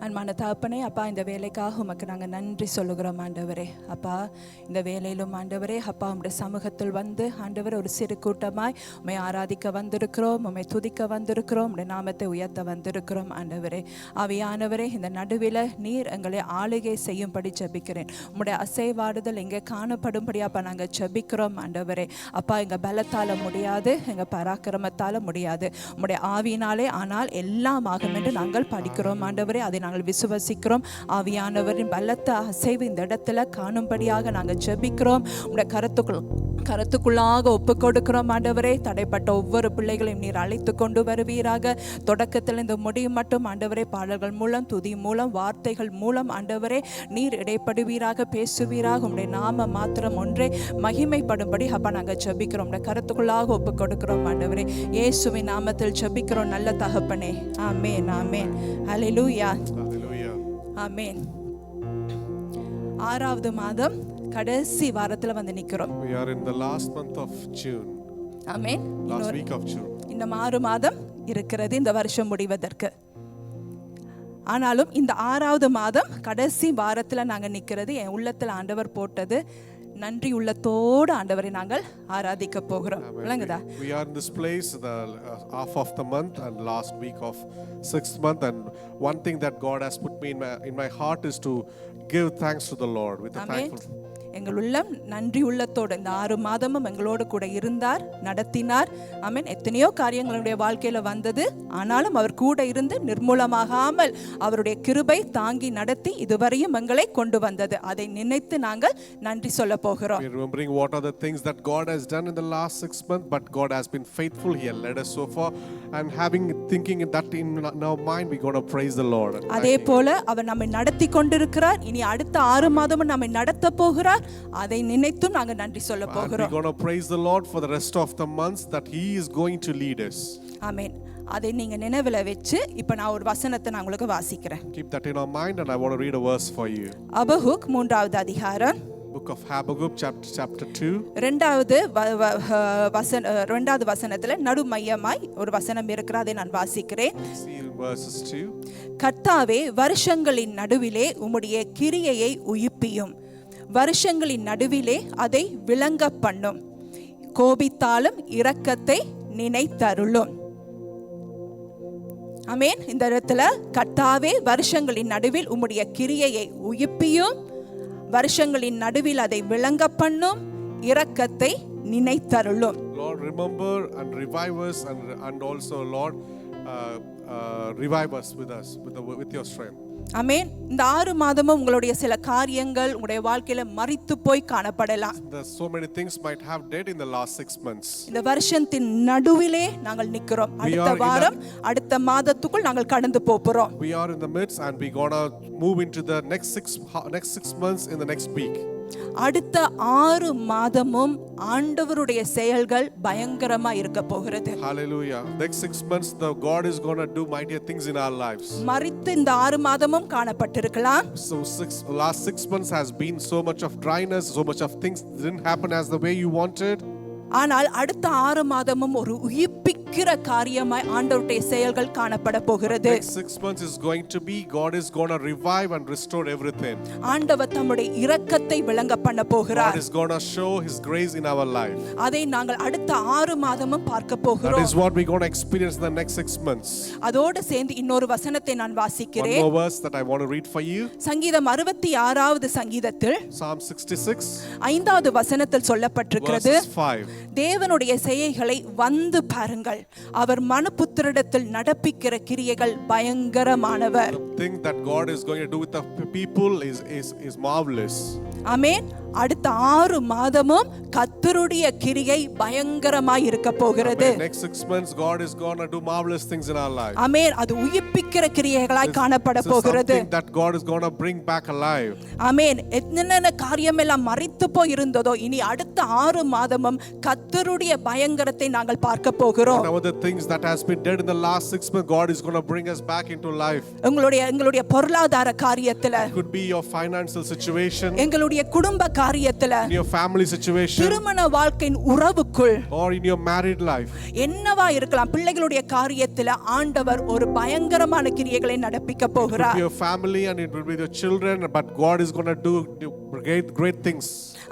அன்பான தகப்பனே, அப்பா இந்த வேலைக்காக உமக்கு நாங்கள் நன்றி சொல்லுகிறோம் ஆண்டவரே. அப்பா இந்த வேலையிலும் ஆண்டவரே, அப்பா உம்முடைய சமூகத்தில் வந்து ஆண்டவர் ஒரு சிறு கூட்டமாய் உம்மை ஆராதிக்க வந்திருக்கிறோம், உம்மை துதிக்க வந்திருக்கிறோம், உம்முடைய நாமத்தை உயர்த்த வந்திருக்கிறோம் ஆண்டவரே. ஆவியானவரே, இந்த நடுவில் நீர் எங்களை ஆளுகை செய்யும்படி ஜெபிக்கிறேன். உம்முடைய அசைவாடுதல் இங்கே காணப்படும்படி அப்பா நாங்கள் ஜெபிக்கிறோம் ஆண்டவரே. அப்பா எங்கள் பலத்தால் முடியாது, எங்கள் பராக்கிரமத்தால் முடியாது, உம்முடைய ஆவியினாலே ஆனால் எல்லாம் ஆகும் என்று நாங்கள் படிக்கிறோம் ஆண்டவரே. அதை நாங்கள் விசுவசிக்கிறோம். ஆவியானவரின் பலத்த அசைவு இந்த இடத்துல காணும்படியாக நாங்கள் ஜெபிக்கிறோம். உடைய கருத்துக்குள்ளாக ஒப்பு கொடுக்கிறோம் ஆண்டவரே. தடைப்பட்ட ஒவ்வொரு பிள்ளைகளையும் நீர் அழைத்து கொண்டு வருவீராக. தொடக்கத்தில் இந்த முடியும் மட்டும் ஆண்டவரே, பாடல்கள் மூலம், துதி மூலம், வார்த்தைகள் மூலம் ஆண்டவரே நீர் இடைப்படுவீராக, பேசுவீராக. உடைய நாம மாத்திரம் ஒன்றே மகிமைப்படும்படி அப்பா நாங்கள் ஜெபிக்கிறோம். உடைய கருத்துக்குள்ளாக ஒப்பு கொடுக்கிறோம் ஆண்டவரே. இயேசுவின் நாமத்தில் ஜெபிக்கிறோம் நல்ல தகப்பனே. ஆமென், ஆமென். ஹல்லேலூயா, ஆமென். 6வது மாதம் கடைசி வாரத்துல வந்து நிக்கிறோம். We are in the last month of June. Amen. Last week of June. இன்னும் 6 மாதம் இருக்கிறது இந்த வருஷம் முடிவதற்கு. ஆனாலும் இந்த 6வது மாதம் கடைசி வாரத்துல நாங்க நிக்கிறது என் உள்ளத்துல ஆண்டவர் போட்டது. நன்றி உள்ளத்தோடு ஆண்டவரை நாங்கள் ஆராதிக்க போகிறோம். விளங்குதா? We are in this place the half of the month and last week of 6th month, and one thing that God has put me in my heart is to give thanks to the Lord with a thankful. எங்கள் உள்ளம் நன்றி உள்ளத்தோடு இந்த 6 மாதமும் எங்களோடு கூட இருந்தார், நடத்தினார். ஆமென். எத்தனையோ காரியங்களுடைய வாழ்க்கையில வந்தது, ஆனாலும் அவர் கூட இருந்து நிர்மூலமாகாமல் அவருடைய கிருபை தாங்கி நடத்தி இதுவரையும் எங்களை கொண்டு வந்தது. அதை நினைத்து நாங்கள் நன்றி சொல்ல போகிறோம். We are remembering what are the things that God has done in the last 6 months, but God has been faithful. He has led us so far, and thinking that in our mind, we going to praise the Lord. அதே போல அவர் நம்மை நடத்தி கொண்டிருக்கிறார். இனி அடுத்த 6 மாதமும் நம்மை நடத்த போகிறார். அதை நினைத்தும் நாங்க நன்றி சொல்ல போகிறோம். We going to praise the Lord for the rest of the months that He is going to lead us. ஆமென். அதை நீங்க நினைவுல வெச்சு இப்ப நான் ஒரு வசனத்தை நான் உங்களுக்கு வாசிக்கிறேன். Keep that in our mind, and I want to read a verse for you. Habakkuk 3வது அதிகாரம், Book of Habakkuk chapter 2. 2வது வசனத்துல நடுமையமாய் ஒரு வசனம் இருக்கிறது, அதை நான் வாசிக்கிறேன். See verses 2. கர்த்தாவே, வருஷங்களின் நடுவிலே உம்முடைய கிரியையை உயிர்ப்பியும், வருஷங்களின் நடுவிலே அதை விளங்க பண்ணும், கோபித்தாலும் இரக்கத்தை நினைத்தருளும். ஆமென். இந்த இடத்துல கர்த்தாவே, வருஷங்களின் நடுவில் உம்முடைய கிரியையை உயிர்ப்பியும், வருஷங்களின் நடுவில் அதை விளங்க பண்ணும், இரக்கத்தை நினைத்தருளும். Lord, remember and revive us, and also Lord revive us with your strength. ஆமென். இந்த 6 மாதமும் உங்களுடைய சில காரியங்கள் உங்களுடைய வாழ்க்கையில மரித்து போய் காணப்படலாம். So many things might have dead in the last 6 months. இந்த வருஷத்தின் நடுவிலே நாங்கள் நிக்கிறோம். அடுத்த வாரம் அடுத்த மாதத்துக்குள் நாங்கள் கடந்து போறோம். We are in the midst, and we going to move into the next 6 months in the next week. அடுத்த 6 மாதமும் ஆண்டவருடைய செயல்கள் பயங்கரமா இருக்க போகிறது. Hallelujah. Next 6 months the God is going to do mighty things in our lives. மரித்து இந்த 6 மாதமும் காணப்பட்டிருக்கலாம். So last 6 months has been so much of dryness, so much of things didn't happen as the way you wanted. ஆனால் அடுத்த 6 மாதமும் ஒரு உயிர்ப்பிக்கிற காரியமாய் ஆண்டவருடைய செயல்கள் காணப்பட போகிறது. Next 6 months is going to be, God is going to revive and restore everything. ஆண்டவர் தம்முடைய இரக்கத்தை விளங்க பண்ண போகிறார். God is going to show His grace in our life. அதை நாங்கள் அடுத்த 6 மாதமும் பார்க்க போகிறோம். That is what we going to experience in the next 6 months. அதோடு சேர்ந்து இன்னொரு வசனத்தை நான் வாசிக்கிறேன். One more verse that I want to read for you. சங்கீதம் 66வது சங்கீதத்தில் Psalm 66 5வது வசனத்தில் சொல்லப்பட்டிருக்கிறது, verse 5. தேவனுடைய செயல்களை வந்து பாருங்கள், அவர் மனுபுத்திரிடத்தில் நடப்பிக்கிற கிரியைகள் பயங்கரமானவர். The thing that God is going to do with the people is marvelous. ஆமென். அடுத்த 6 மாதமும் கர்த்தருடைய கிரியை பயங்கரமாய் இருக்க போகிறது. Next 6 months God is going to do marvelous things in our life. ஆமென். அது உயிர்ப்பிக்கிற கிரியைகளாய் காணப்பட போகிறது. Something that God is going to bring back alive. ஆமென். என்னென்ன காரியம் எல்லாம் மரித்து போய் இருந்ததோ இனி அடுத்த 6 மாதமும் கர்த்தருடைய பயங்கரத்தை நாங்கள் பார்க்க போகிறோம். Some of the things that has been dead in the last 6 months, God is going to bring us back into life. எங்களுடைய பொருளாதார காரியத்துல, it could be your financial situation, எங்களுடைய குடும்ப காரியத்துல, in your family situation, திருமண வாழ்க்கையின் உறவுக்குள், or in your married life, என்னவா இருக்கலாம், பிள்ளைகளுடைய காரியத்துல ஆண்டவர் ஒரு பயங்கரமான கிரியைகளை நடப்பிக்க it will போகிறார். be your family and it will be your children, but God is going to do great things.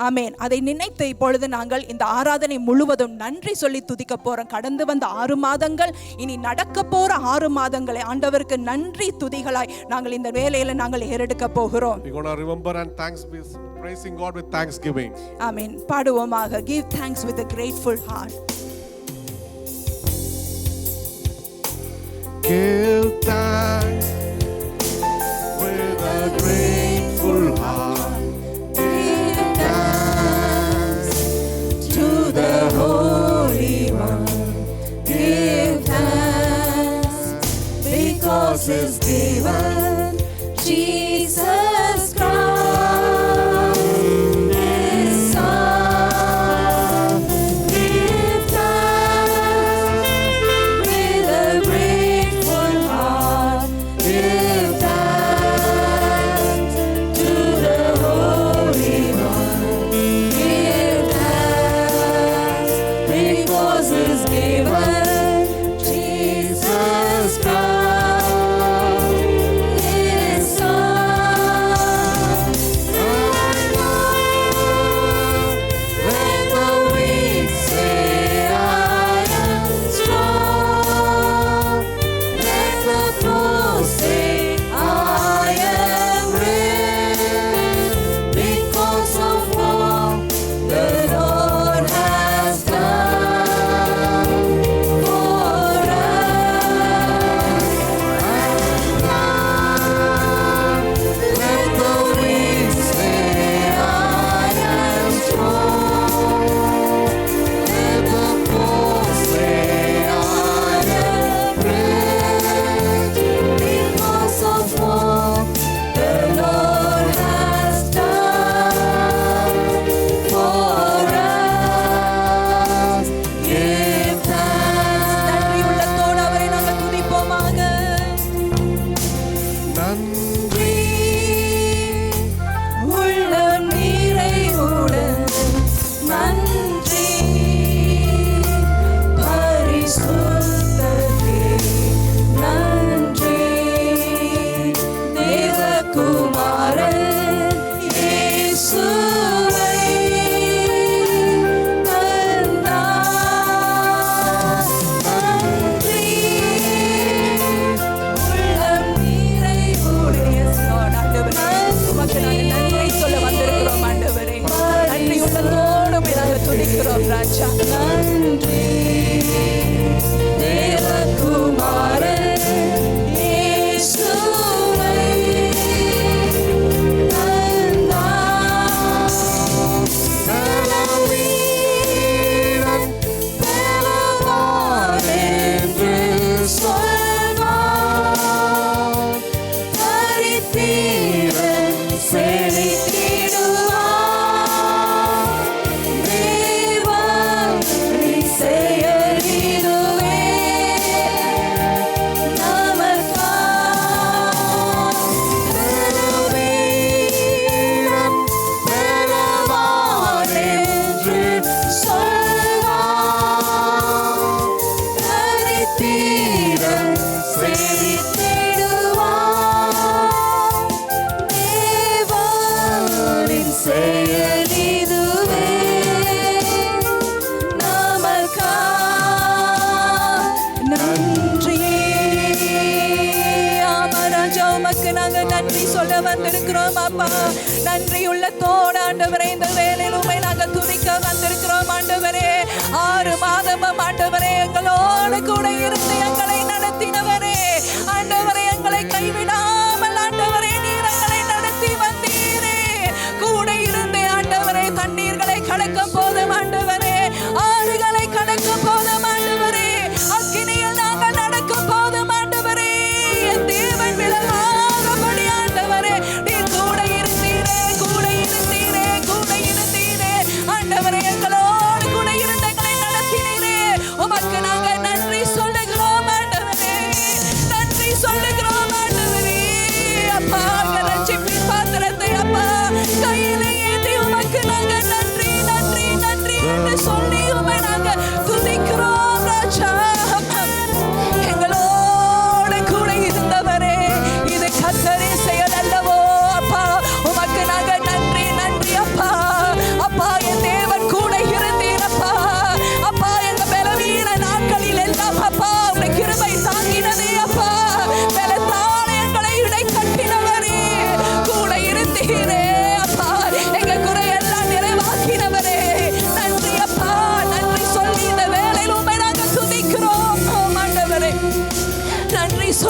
ஆமென். அதை நினைத்து இப்பொழுது நாங்கள் இந்த ஆராதனை முழுவதும் நன்றி சொல்லி துதிக்க போறோம். கடந்து வந்த 6 மாதங்கள், இனி நடக்க போற 6 மாதங்களை ஆண்டவருக்கு நன்றி துதிகளாய் நாங்கள் இந்த வேளையில நாங்கள் ஏறெடுக்க போகிறோம். We're going to remember and praising God with thanksgiving. Amen. பாடுவோமாக. Give thanks with a grateful heart. Give thanks with a grateful heart. Give thanks to the Holy One. Give thanks because He's given Jesus Christ, His Son. Give thanks with a grateful heart. Give thanks to the Holy One. Give thanks because He's given Jesus Christ, His Son. Let the weak say, I am strong. Let the poor say, I am rich, because of what the Lord has done for us. Let the weak say, I am strong. Let the poor say, I am rich, because of what the Lord has done for us. Give thanks. நன்றி உள்ளத்தோடு அவரை நாங்கள் துதிப்போமாக. நன்றி உள்ள நிறைவுடன் நன்றி, பரிசுத்தரே நன்றி, தேவகுமாரன் இயேசுவை தந்தார். நன்றி உள்ளம் நிறைவுடைய ஆண்டவரே, உமக்கு நாங்கள் நன்றி சொல்ல வந்திருக்கிறோம் ஆண்டவரே. நன்றி உள்ளத்தோடு நாங்கள் துதிக்கிறோம் ராஜா. நன்றி தேவகுமாரன் இயேசுவை தந்தார். பலவீனம் பலவான் என்று சொல்வார். தரித்திரன் செழித்திடுவார். தேவன் செயலிதுவே நமக்காய். பலவீனம் பலவான் என்று சொல்வார். தரித்திரன் செழித்திடுவார். தேவனின் செயலிதுவே நமக்காய். நன்றி. ஆமா ராஜா, உமக்கு நாங்க நன்றி சொல்ல வந்திருக்கிறோம் அப்பா. நன்றி உள்ளத்தோடு ஆண்டவரே இந்த வேளையில் உம்மை நாங்க துதிக்க வந்திருக்கிறோம் ஆண்டவரே. 6 மாதமும் ஆண்டவரே எங்களோடு கூட இருந்து எங்களை நடத்தினவரே. ஆண்டவரே எங்களை கைவிடாமல் ஆண்டவரே நீர் எங்களை நடத்தி வந்தீரே. கூட இருந்து ஆண்டவரே தண்ணீர்களை கடக்கும் போதும் ஆண்டவரே, ஆறுகளை கடக்கும் போதும் ஆண்டவரே, அக்கினியில் நாங்கள் நடக்கும் போதும் ஆண்டவரே, என் தேவன் விலகாதபடி ஆண்டவரே நீர் கூட இருந்தீரே, கூட இருந்தீரே, கூட இருந்தீரே ஆண்டவரே. எங்களோடு கூட இருந்து எங்களை நடத்தினீரே. உமக்கு நாங்கள் நன்றி சொல்லுகிறோம் ஆண்டவரே, நன்றி சொல்லுகிறோம் ஆண்டவரே.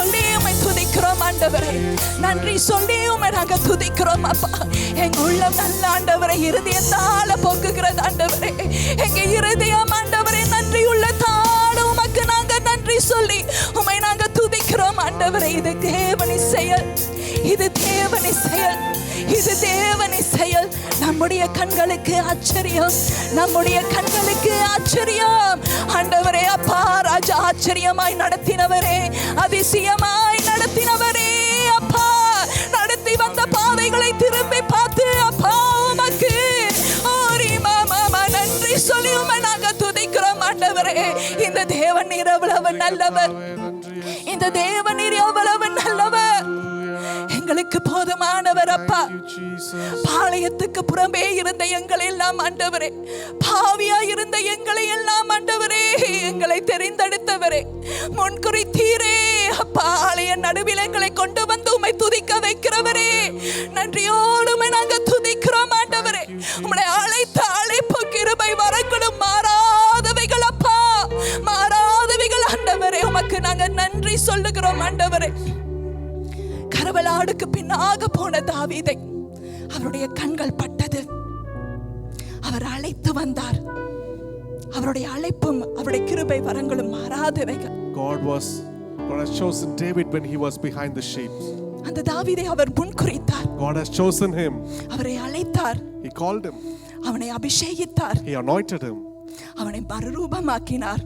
சொல்லி உம்மை துதிக்கிறோம் ஆண்டவரே. நன்றி சொல்லி உம்மை நாங்க துதிக்கிறோம் அப்பா. எங்க உள்ளம் நல்ல ஆண்டவரே இருதயத்தால பொங்குகிறது ஆண்டவரே. எங்க இருதயம் ஆண்டவரே நன்றி உள்ளத்தால உமக்கு நாங்க நன்றி சொல்லி உம்மை நாங்க துதிக்கிறோம் ஆண்டவரே. இது தேவனின் செயல், இது தேவனின் செயல், இது தேவனின் செயல். நம்முடைய கண்களுக்கு ஆச்சரியம், நம்முடைய கண்களுக்கு ஆச்சரியம் ஆண்டவரே. அப்பா ராஜா ஆச்சரியமாய் நடத்தினவரே, அதிசயமாய் நடத்தினவரே அப்பா. நடத்தி வந்த பாதைகளை திரும்பி பார்த்து அப்பா உமக்கு நன்றி சொல்லி உம்மை நாங்க துதிக்கிறோம் ஆண்டவரே. இந்த தேவன் நீர் எவ்வளவு நல்லவர், இந்த தேவன் நீர் எவ்வளவு நல்லவர், எங்களுக்கு போதுமானவர் அப்பா. பாளையத்துக்கு புறம்பே இருந்த எங்களை எல்லாம் ஆண்டவரே, பாவியா இருந்த எங்களை எல்லாம் ஆண்டவரே, எங்களை தெரிந்தெடுத்தவரே, முன்குறித்தீரே அப்பா. ஆலய நடுவில் எங்களை கொண்டு வந்து உம்மை துதிக்க வைக்கிறவரே, நன்றியோடு உம்மை நாங்க துதிக்கிறோம் ஆண்டவரே. உம்மை அழைத்த அழைப்பு கிருபை வரங்களும் மாறாதவைகள் அப்பா, மாறாதவைகள் ஆண்டவரே. உமக்கு நாங்க நன்றி சொல்லுகிறோம் ஆண்டவரே. கரவலாடுக்கு பின்னாக போன தாவீதை அவருடைய கண்கள் பட்டது. அவர் அழைத்து வந்தார். அவருடைய அழைப்பும் அவருடைய கிருபை வரங்களும் மாறாதவைகள். God has chosen David when he was behind the sheep. அந்த தாவீதை அவர் முன்குறித்தார். God has chosen him. அவரை அழைத்தார். He called him. அவனை அபிஷேகித்தார். He anointed him. அவனை மறுரூபமாக்கினார்.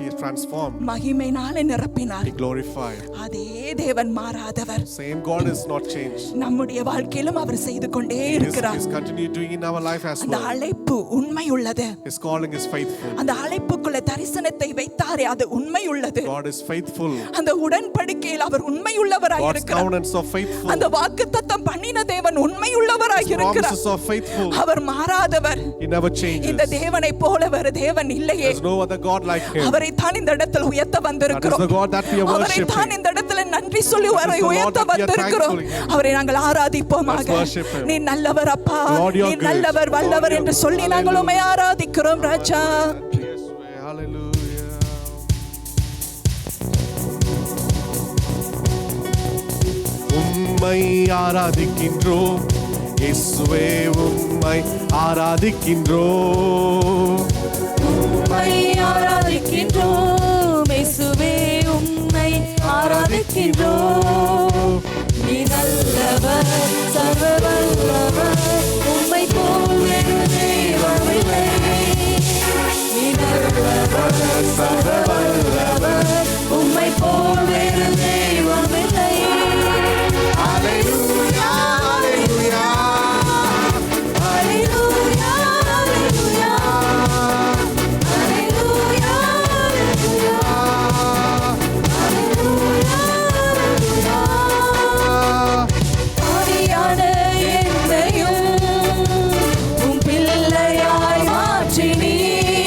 He is transformed. மகிமையினாலே நிரப்பினார். He glorified. அதே தேவன் மாறாதவர். Same God is not changed. நம்முடைய வாழ்க்கையிலும் அவர் செய்து கொண்டே இருக்கிறார். He is continue doing in our life as well. அந்த அழைப்பு உண்மை உள்ளது. His calling is faithful. அந்த அழைப்புக்குள்ள தரிசனத்தை வைத்தாரே அது உண்மை உள்ளது. God is faithful. அந்த உடன்படிக்கையில் அவர் உண்மை உள்ளவராய் இருக்கிறார். God's covenants are faithful. அந்த வாக்குத்தத்தம் பண்ணின தேவன் உண்மை உள்ளவராய் இருக்கிறார். Promises are faithful. அவர் மாறாதவர். He never changes. இந்த தேவனை போல வேறு தேவன் இல்லையே. There's no other God like him. அவரை தான் இந்த இடத்தில் உயர்த்த வந்திருக்கிறோம். That is the God that we are அவரை worshiping. தான் இந்த இடத்தில் நன்றி சொல்லி அவரை உயர்த்த வந்திருக்கிறோம். அவரை நாங்கள் ஆராதிப்போமாக. நீ நல்லவர் அப்பா, நீ நல்லவர் வல்லவர் என்று சொல்லி நாங்கள் உம்மை ஆராதிக்கிறோம் ராஜா. Hallelujah. உம்மை ஆராதிக்கின்றோம் இயேசுவே, உம்மை ஆராதிக்கின்றோம். உம்மை ஆராதிக்கின்றோம் இயேசுவே, உம்மை ஆராதிக்கின்றோம். நீ நல்லவர், சர்வ வல்லவர், உம்மை போல் வேறு தெய்வமில்லை. நீ நல்லவர், சர்வ வல்லவர், உம்மை போல் வேறு தெய்வமில்லை. Hallelujah, hallelujah. Hallelujah, hallelujah. ஆவியான என்னையும் உம் பிள்ளையாய் மாற்றினீர்.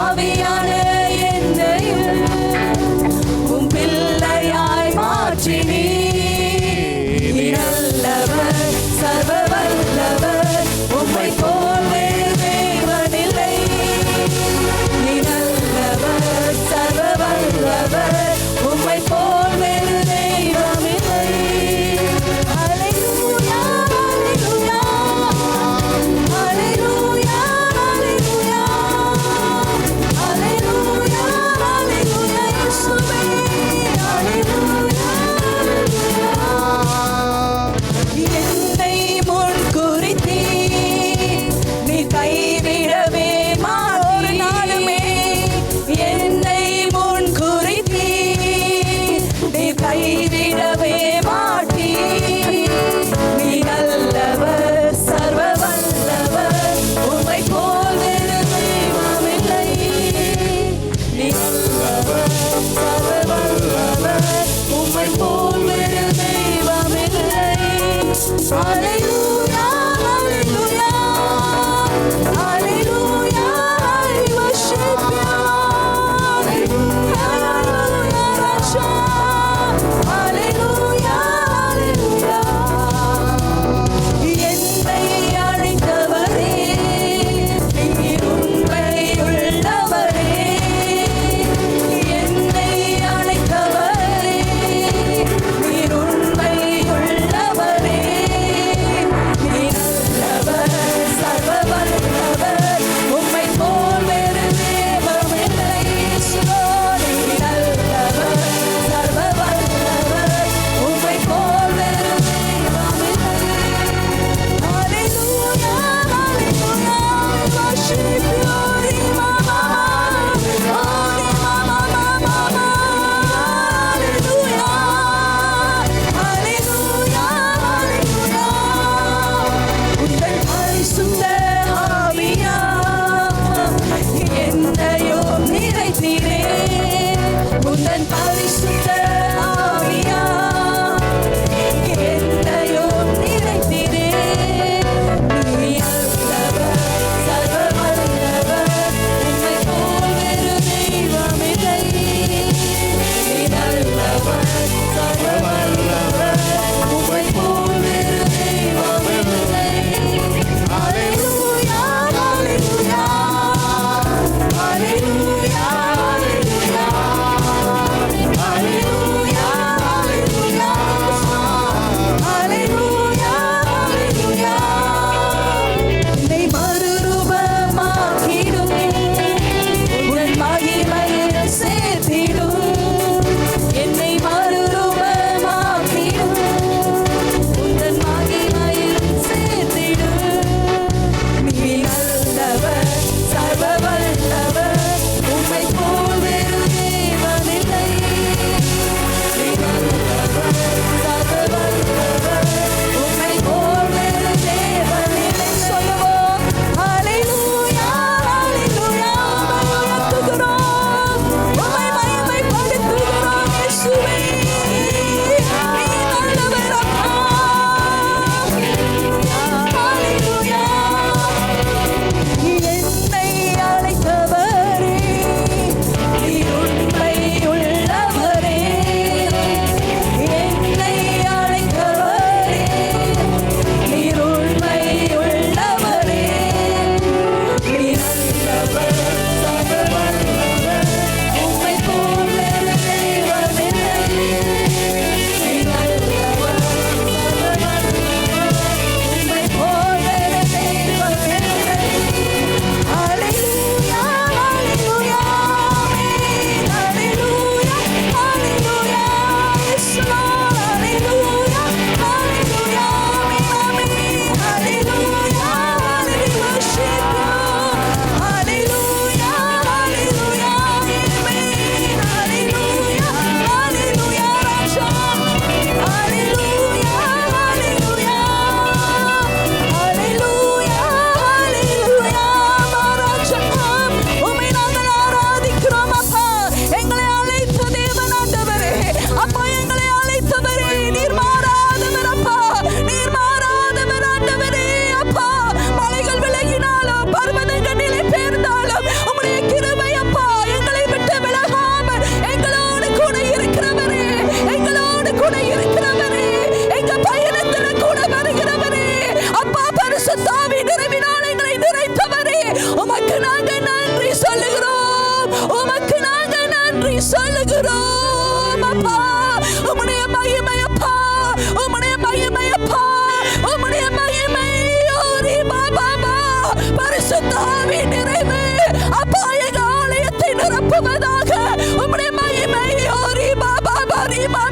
ஆவியான என்னையும் உம் பிள்ளையாய் மாற்றினீர். நீ நல்லவர், சர்வ வல்லவர், உம்மை போல் வேறு தெய்வமில்லை. நீ நல்லவர், சர்வ வல்லவர், உம்மை போல் வேறு தெய்வமில்லை. ஹல்லேலூயா, ஹல்லேலூயா. ஹல்லேலூயா, ஹல்லேலூயா. ஹல்லேலூயா, ஹல்லேலூயா இயேசுவே. ஹல்லேலூயா, ஹல்லேலூயா. என்னை முன்குறித்தீர், நீ கைவிடவே மாட்டீர். நாளுமே என்னை முன்குறித்தீர், நீ கைவிடவே மாட்டீர். நீ நல்லவர், சர்வ வல்லவர், உம்மை போல் வேறு தெய்வமில்லை. நீ நல்லவர், சர்வ வல்லவர், உம்மை போல் வேறு தெய்வமில்லை. Hallelujah, hallelujah. Hallelujah, I worship you. Hallelujah, Raja. Hallelujah, hallelujah. என்னை அழைத்தவரே, நீர் உண்மையுள்ளவரே. என்னை அழைத்தவரே,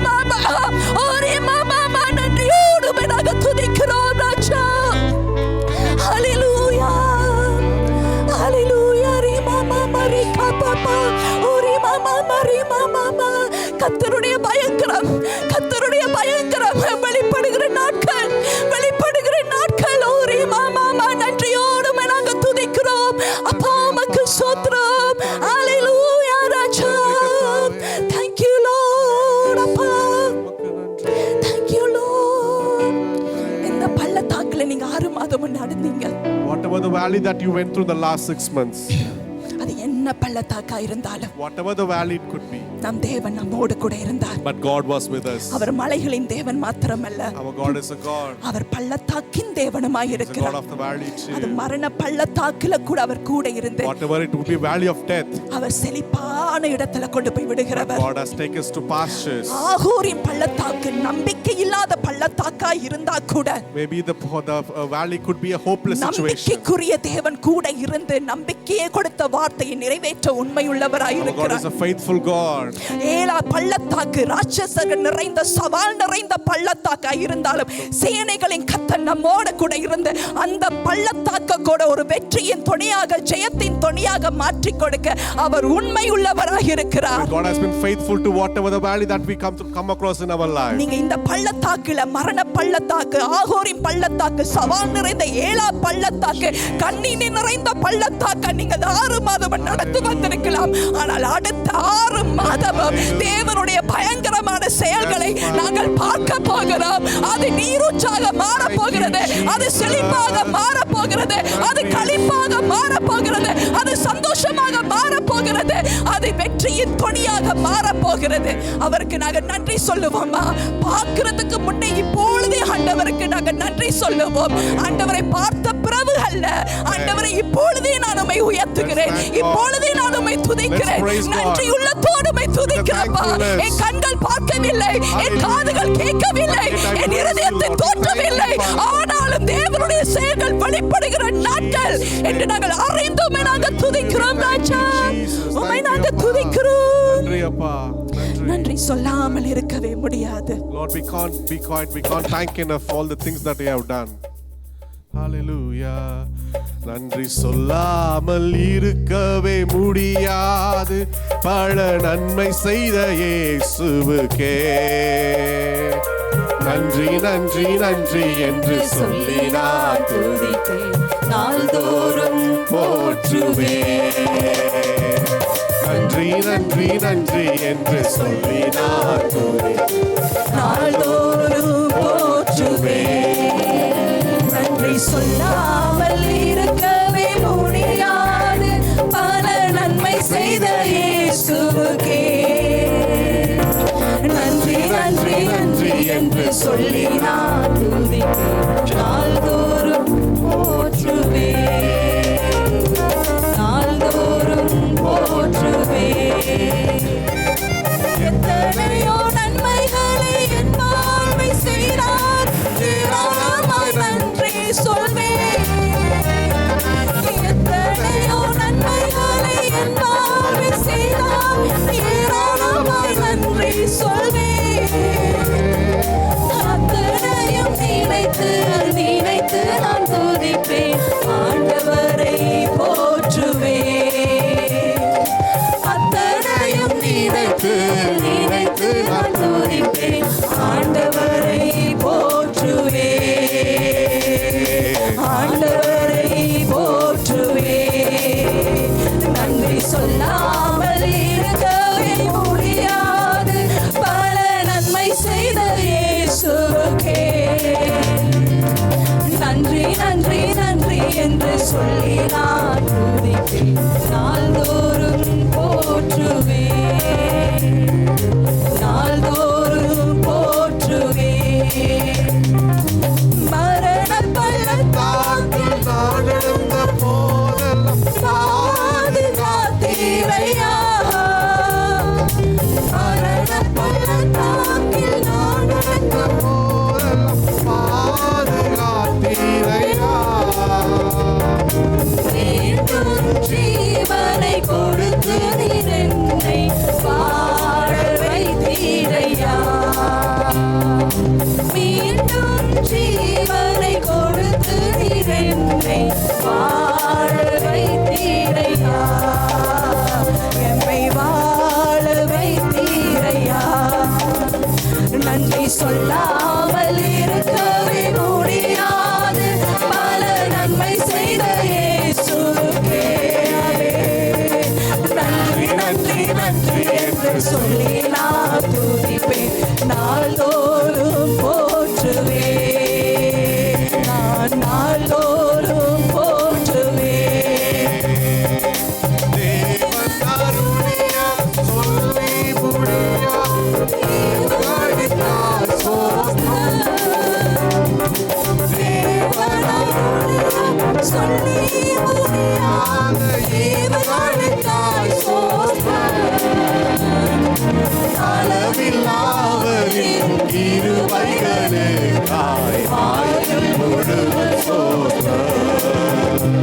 மாமா ஓரி மாமா நன்றியோடு நாங்கள் துதிக்கிறோம் ராஜா. ஹல்லேலூயா ஹல்லேலூயா. ரி மாமா மரி காபா ஓரி மாமா மரி மாமா. கர்த்தருடைய பயங்கரம் கர்த்தருடைய பயங்கரம் வெளிப்படுகிற நாட்கள் வெளிப்படுகிற நாட்கள். ஓரி மாமா நன்றியோடு நாங்கள் துதிக்கிறோம் அப்பா. உமக்கு ஸ்தோத்திரம். ஹல்லேலூயா ராஜா. Thank you Lord அப்பா. Thank you Lord. இந்த பள்ளத்தாக்குல நீங்க 6 மாதம் நடந்தீங்க. Whatever the valley that you went through the last 6 months, அது என்ன பள்ளத்தாக்கா இருந்தாலும் whatever the valley it could be, நம் தேவன் நம்மோடு கூட இருந்தார். but God was with us. அவர் மலைகளின் தேவன் மாத்திரமல்ல, Our God is a God. அவர் பள்ளத்தாக்கின் தேவனுமாய் He's a God இருக்கிறார். of the valley அது too. மரண பள்ளத்தாக்குல கூட அவர் கூட இருந்து Whatever it would be, valley of death, அவர் செழிப்பான இடத்துல கொண்டு போய் விடுகிறவர். God has taken us to pastures. ஆகூரின் பள்ளத்தாக்கு நம்பிக்கை இல்லாத பள்ளத்தாக்கா இருந்தா கூட Maybe the valley could be a hopeless situation. நம்பிக்கைக்குரிய தேவன் கூட இருந்து நம்பிக்கையை கொடுத்த வார்த்தையை நிறைவேற்ற உண்மையுள்ளவராய் Our God இருக்கிறார். is a faithful God. ஏலா பள்ளத்தாக்கு ராட்சசர்கள் நிறைந்த சவால் நிறைந்த பள்ளத்தாக்கா இருந்தாலும் சேனைகளின் கர்த்தர் நம்மோடு கூட இருந்து அந்த பள்ளத்தாக்க கூட ஒரு வெற்றியின் துணையாக ஜெயத்தின் துணையாக மாற்றி கொடுக்க அவர் உண்மை உள்ளவராக இருக்கிறார். God has been faithful to whatever the valley that we come across in our life. நீங்க இந்த பள்ளத்தாக்குல மரண பள்ளத்தாக்கு ஆகோரின் பள்ளத்தாக்கு சவால் நிறைந்த ஏலா பள்ளத்தாக்கு கண்ணீர் நிறைந்த பள்ளத்தாக்க நீங்க 6 மாதம் நடந்து வந்திருக்கலாம். ஆனால் அடுத்த 6 மாதமும் தேவனுடைய பயங்கரமான செயல்களை நாங்கள் பார்க்க போகிறோம். அது நீரூற்றாக மாற போகிறது. அது செழிப்பாக மாற போகிறது. அது களிப்பாக மாற போகிறது. அது சந்தோஷமாக மாற போகிறது. அது வெற்றியின் துணியாக மாற போகிறது. அவருக்கு நாங்கள் நன்றி சொல்லுவோமா? பார்க்கிறதுக்கு முன்னே இப்பொழுதே ஆண்டவருக்கு நாங்கள் நன்றி சொல்லுவோம். ஆண்டவரை பார்த்த பிறகு அல்ல, ஆண்டவரை இப்பொழுதே நான் உம்மை உயர்த்துகிறேன். இப்பொழுதே நான் உம்மை துதிக்கிறேன். நன்றி உள்ளத்தோடு உம்மை துதிக்கிறேன்ப்பா. என் கண்கள் பார்க்கவில்லை, என் காதுகள் கேட்கவில்லை, என் இருதயத்தில் தோற்றவில்லை. ஆனாலும் தேவனுடைய செயல்கள் வெளிப்படுகிற நாட்கள் என்று நாங்கள் அறிந்து உம்மை நாங்கள் துதிக்கிறோம் ராஜா. உம்மை நாங்கள் துதிக்கிறோம். நன்றி அப்பா. நன்றி சொல்லாமல் இருக்கவே முடியாது. Lord, we can't be quiet. We can't thank enough all the things that you have done. Hallelujah. நன்றி சொல்லாமல் இருக்கவே முடியாது பல நன்மை செய்த இயேசுவுக்கே. நன்றி நன்றி நன்றி என்று சொல்லி நான் துதிப்பேன், நாள்தோறும் போற்றுவேன். நன்றி நன்றி நன்றி என்று சொல்லி நான் துதிப்பேன், நாள்தோறும் போற்றுவேன். நன்றி சொல்லாமல் இருக்கவே முடியாது பல நன்மை செய்த இயேசுவுக்கே. நன்றி நன்றி நன்றி என்று சொல்லி நான் துதிப்பேன், நாள்தோறும் போற்றுவேன், நாள்தோறும் போற்றுவேன். எத்தனையோ நன்மைகளை என் வாழ்வை செய்தார், ஏராளமாய் நன்றி சொல்வேன். எத்தனையோ நன்மைகளை என் வாழ்வை செய்தார், ஏராளமாய் நன்றி சொல்வேன். அத்தனையும் நினைத்து நினைத்து நான் துதிப்பேன், ஆண்டவரை போற்றுவேன். அத்தனையும் நினைத்து நினைத்து நான் துதிப்பேன், ஆண்டவரை போற்றுவேன், ஆண்டவரை போற்றுவேன். நன்றி சொல்லாமல் இருக்கவே முடியாது பல நன்மை செய்த இயேசுவுக்கே. நன்றி நன்றி நன்றி என்று சொல்லி நான் துதிப்பேன், நாள்தோறும் போற்றுவேன், நாள்தோறும் போற்றுவேன். மரண பள்ளத்தாக்கில் நான் நடந்த போதெல்லாம் பாதுகாத்தீரையா. மரண பள்ளத்தாக்கில் நான் நடந்த போதெல்லாம் பாதுகாத்தீரையா. மீண்டும் ஜீவனை சொல்லாமல் இருக்கவே முடியாது பல நன்மை செய்த இயேசுவுக்கே நன்றி நன்றி நன்றி என்று சொல்லி நான் துதிப்பேன் நாள்தோறும் போற்றுவேன் நான் நாள்தோறும் போற்றுவேன் தேவன் அருளிய சொல்லி முடியா ஈவடித்தார் சோஸ்திரம். தேவன் அருளிய சொல்லி முடியாத ஈவடித்தார் அளவில்லாதவரின் கிருபைகளுக்காய் ஆயுள் முழுவதும் ஸ்தோத்திரம்.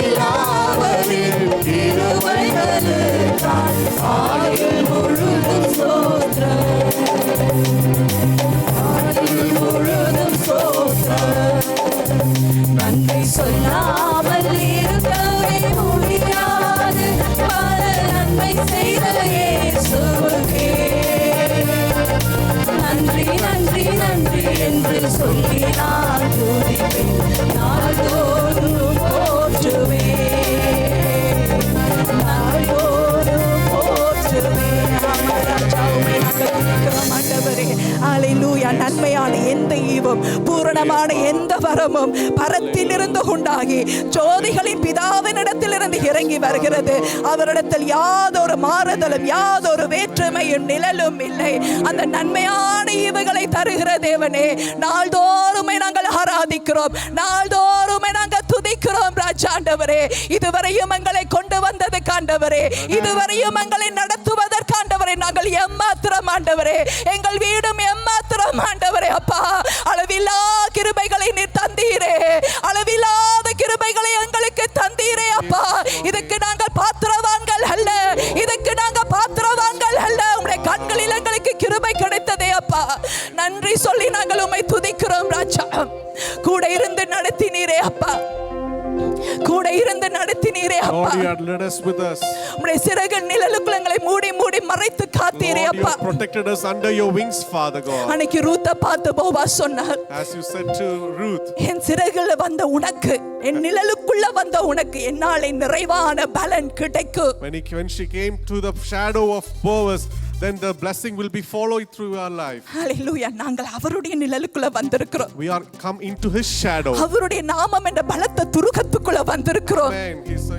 அளவில்லாதவரின் கிருபைகளுக்காய் ஆயுள் முழுவதும் ஸ்தோத்திரம் ஆயுள் முழுவதும் ஸ்தோத்திரம் நன்றி சொல்லாமல் இருக்கவே முடியாது பல நன்மை செய்த இயேசுவுக்கே நன்றி நன்றி நன்றி என்று சொல்லி நான் துதிப்பேன் நாள்தோறும் போற்றுவேன் நாள்தோறும் போற்றுவேன் ராஜாவுமே நாங்கள் துதிக்கிறோம் ஆண்டவரே அல்லேலூயா நன்மையான எந்த ஈவும் பூரணமான எந்த வரமும் பரத்திலிருந்து உண்டாகி ஜோதிகளின் பிதாவினிடத்திலிருந்து இறங்கி வருகிறது அவரிடத்தில் யாதொரு மாறுதலும் யாதொரு வேற்றுமையும் நிழலும் இல்லை அந்த நன்மையான ஈவுகளை தருகிற தேவனே நாள்தோறுமே நாங்கள் ஆராதிக்கிறோம் நாள்தோறுமே நாங்கள் துதிக்கிறோம் ராஜாண்டவரே இதுவரையும் எங்களை கொண்டு வந்தது காண்டவரே இதுவரையும் எங்களை நடத்துவதற்காண்டவரே நாங்கள் எம்மாத்திரம் ஆண்டவரே எங்கள் வீடும் எம்மாத்திரம் ஆண்டவரே அப்பா அளவில்லா கிருபைகளை நீர் தந்தீரே அளவில்லாத கிருபைகளை எங்களுக்கு தந்தீரே அப்பா இதுக்கு நாங்கள் பாத்திரவான்கள் அல்ல இதுக்கு நாங்கள் பாத்திரவான்கள் அல்ல உம்முடைய கண்களில் எங்களுக்கு கிருபை கிடைத்ததே அப்பா நன்றி சொல்லி நாங்கள் உம்மை துதிக்கிறோம் ராஜா கூட இருந்து நடத்தினீரே அப்பா கூட இருந்து நடத்தினீரே அப்பா Lord, you had led us with us. உம்முடைய சிறகின் நிழலுக்குள் எங்களை மூடி மூடி மறைத்து காத்தீரே Lord, you அப்பா have protected us under your wings, Father God. அன்னைக்கு ரூத்தை பார்த்து போவாஸ் சொன்னார் As you said to Ruth, என் சிறகுல வந்த உனக்கு என் நிழலுக்குள்ள வந்த உனக்கு என்னாலே நிறைவான பலன் கிடைக்கும் when she came to the shadow of Boaz, then the blessing will be following through our life. ஹalleluya நாங்கள் அவருடைய நிழலுக்குள்ள வந்திருக்கிறோம் We are come into his shadow. அவருடைய நாமம் என்ற பலத்த துருகத்துக்குள்ள வந்திருக்கிறோம் Amen. He's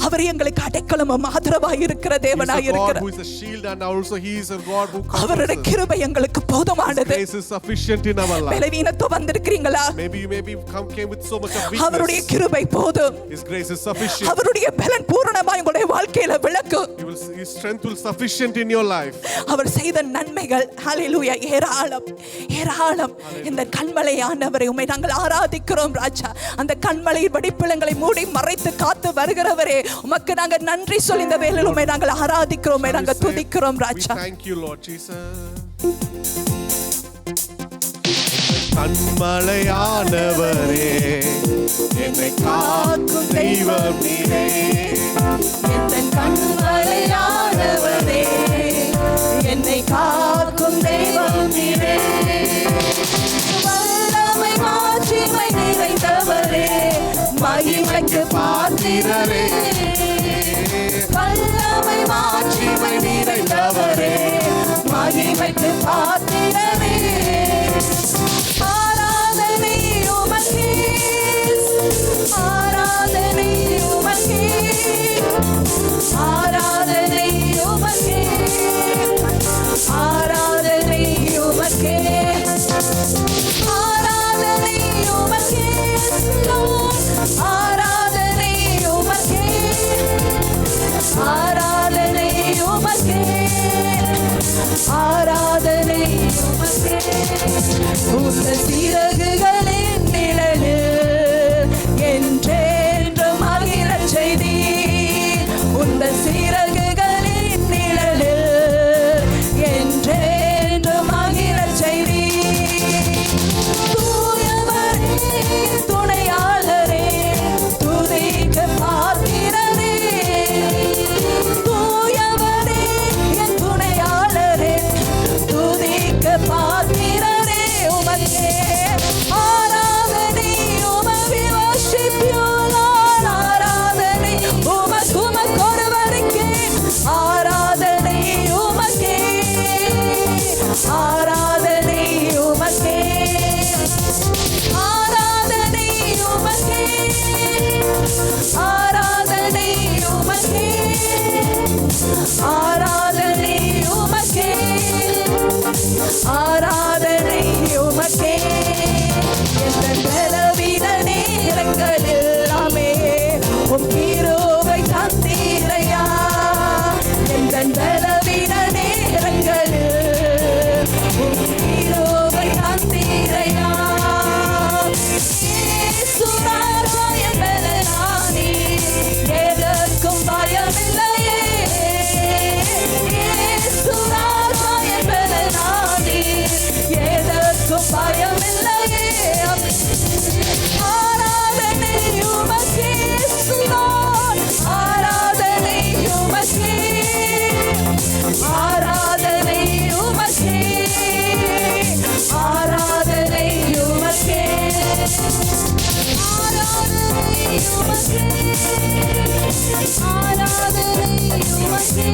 அவர் எங்களுக்கு அடைக்கலமும் ஆதரவாய் இருக்கிற தேவனாய் a God இருக்கிறார் who is a shield and also he is a God who அவருடைய comforts us. கிருபை எங்களுக்கு போதுமானது Grace is sufficient in our life. பலவீனத்தோ வந்திருக்கிறீங்களா Maybe you came with so much of அவருடைய weakness. கிருபை போதும் His grace is sufficient. அவருடைய பலன் பூரணமாய் உங்களுடைய வாழ்க்கையில விளக்கும் His strength will sufficient in your life. அவர் செய்த நன்மைகள் ஹalleluya ஏராளம் ஏராளம் இந்த கண்மலையானவரை உம்மை நாங்கள் ஆராதிக்கிறோம் ராஜா அந்த கண்மலையின் வெடிப்பிளங்களை மூடி மறைத்து காத்து வருகிறவரே உமக்கு நாங்கள் நன்றி சொல்லி இந்த வேளையில் உம்மை நாங்கள் ஆராதிக்கிறோம் உம்மை நாங்கள் துதிக்கிறோம் We Raja thank you, Lord Jesus. கண்மலையானவரே என்னை காக்கும் தெய்வம் நீரே என் கண்மலையானவரே என்னை காக்கும் தெய்வம் நீரே வல்லமை மாட்சிமை நிறைந்தவரே மகிமைக்கு பாத்திரரே வல்லமை மாட்சிமை நிறைந்தவரே மகிமைக்கு பாத்திரரே ஆராதனை உமக்கே ஆராதனை உமக்கே ஆராதனை உமக்கே ஆராதனை உமக்கே ஆராதனை உமக்கே ஆராதனை உமக்கே ஆராதனை உமக்கே ஆராதனை உமக்கே உந்த சிறகுகளின் நிழலில் என்றென்றும் மகிழச் செய்தீர் உந்த சிறகுகளின் நிழலில் என்றென்றும் மகிழச் செய்தீர் தூயவரே துணையாளரே துதிக்க பாத்திரரே தூயவரே என் துணையாளரே உம் கிருபை தந்தீரையா எந்த பலவீன நேரங்களில் உம் கிருபை தந்தீரையா இயேசுராஜா என் பலனானி எதற்கும் பயமில்லையே இயேசுராஜா என் பலனானி எதற்கும் பயமில்லையே ஆராதனை உமக்கே இயேசுவான் ஆராதனை உமக்கே ஆராதனை உமக்கே ஆராதனை உமக்கே ஆராதனை உமக்கே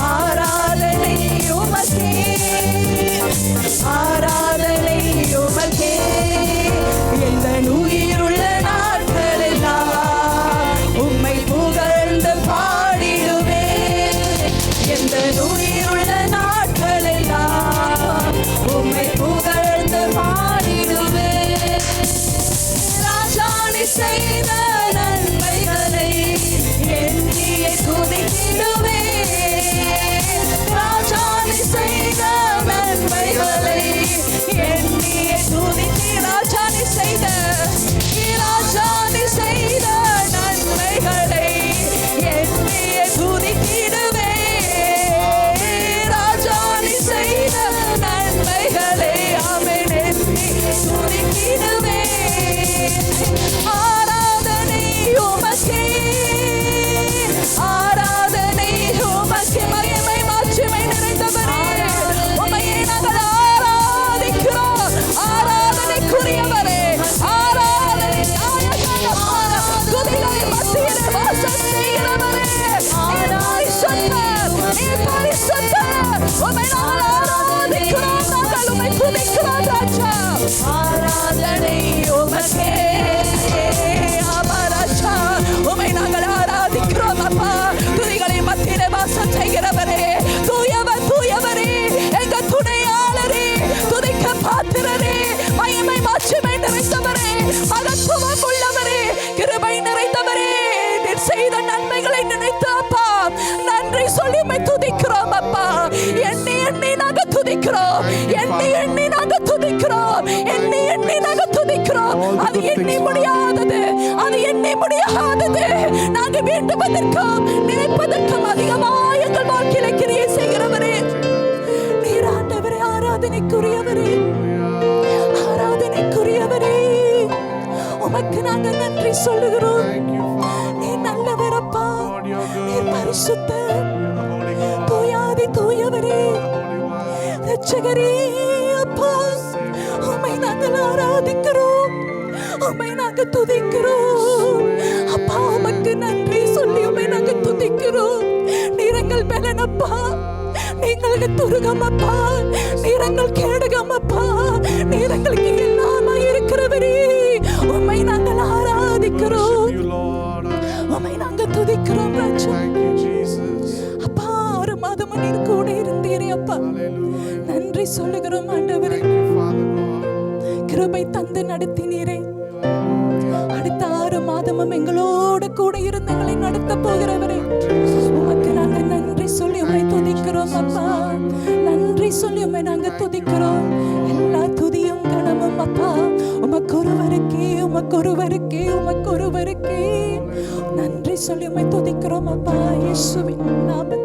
ஆராதனை உமக்கே ஆராதனை உமக்கே எந்த உயிருள்ள நாட்களெல்லாம் உம்மை புகழ்ந்து பாடிடுவேன் எந்த உயிருள்ள நாட்களெல்லாம் உம்மை புகழ்ந்து பாடிடுவேன் ராஜாணி செய்த நன்மைகளை எண்ணியே துதித்திடுவேன் ராஜாணி செய்த நன்மைகளை எண்ணியே துதித்தி ராஜாணி செய்த நன்மைகளை எண்ணியே துதித்திடுவேன் ராஜாணி செய்த நன்மைகளை ஆமென் எண்ணி துதித்திடுவேன் ஆராதனை உமக்கே ஆராதனை உமக்கே மகிமை மாட்சிமை நிறைந்தவரே உம்மையே நாங்கள் ஆராதிக்கிறோம் ஆராதனைக்குரியவரே ஆராதனை நாயகனே துதிகளை மத்தியிலே வாசம் செய்கிறவரே நீ பரிசுத்தர் உம்மை நாங்கள் ஆராதிக்கிறோம் நாங்கள் உம்மை துதிக்கிறோம் ராஜா ஆராதனை உமக்கே ராஜா உம்மை நாங்கள் ஆராதிக்கிறோம் அப்பா துதிகளை மத்தியிலே வாசம் செய்கிறவரே தூயவர் தூயவரே எங்க துணையாளரே துதிக்க பாத்திரரே மகிமை மாட்சிமை நிறைந்தவரே மகத்துவம் உள்ளவரே கிருபை நிறைந்தவரே நீர் செய்த நன்மைகளை நினைத்து அப்பா நன்றி சொல்லி உம்மை துதிக்கிறோம் அப்பா எண்ணி எண்ணி நாங்க துதிக்கிறோம் எண்ணி எண்ணி நாங்க துதிக்கிறோம் எண்ணி எண்ணி நாங்க துதிக்கிறோம் அது எண்ணி முடியாதது அது எண்ணி முடியாதது நாங்க வேண்டுவதற்கும் நினைப்பதற்கும் அதிகமாக எங்கள் வாழ்க்கையில கிரியை செய்கிறவரே நீர் ஆண்டவரே ஆராதனைக்குரியவரே ஆராதனைக்குரியவரே உமக்கு நாங்க நன்றி சொல்லுகிறோம் நீ நல்லவர் அப்பா நீர் பரிசுத்தர் தூயாதி தூயவரே ரட்சகரே அப்பா உம்மை நாங்கள் ஆராதிக்கிறோம் உம்மை நாங்க துதிக்கிறோம் அப்பா உமக்கு நன்றி சொல்லி உம்மை நாங்க துதிக்கிறோம் நீரங்கள் பலனப்பா நீங்களுக்கு துருகமப்பா நீரங்கள் கேடகமப்பா நீரங்களுக்கு எல்லாமா இருக்கிறவரே உம்மை நாங்கள் ஆராதிக்கிறோம் உம்மை நாங்க துதிக்கிறோம் ராஜா அப்பா 6 மாதமும் நீர் கூட இருந்தீரே அப்பா நன்றி சொல்லுகிறோம் ஆண்டவரே கிருபை தந்து நடத்தினீரே அடுத்த 6 மாதமும் எங்களோடு கூட இருந்து எங்களை நடத்த போகிறவரே உமக்கு நாங்க நன்றி சொல்லி உம்மை துதிக்கிறோம் அப்பா நன்றி சொல்லி உம்மை நாங்க துதிக்கிறோம் எல்லா துதியும் கணமும் அப்பா உமக்கொருவருக்கே உமக்கொருவருக்கே உமக்கொருவருக்கே நன்றி சொல்லி உம்மை துதிக்கிறோம் அப்பா இயேசுவின் நாமத்தில்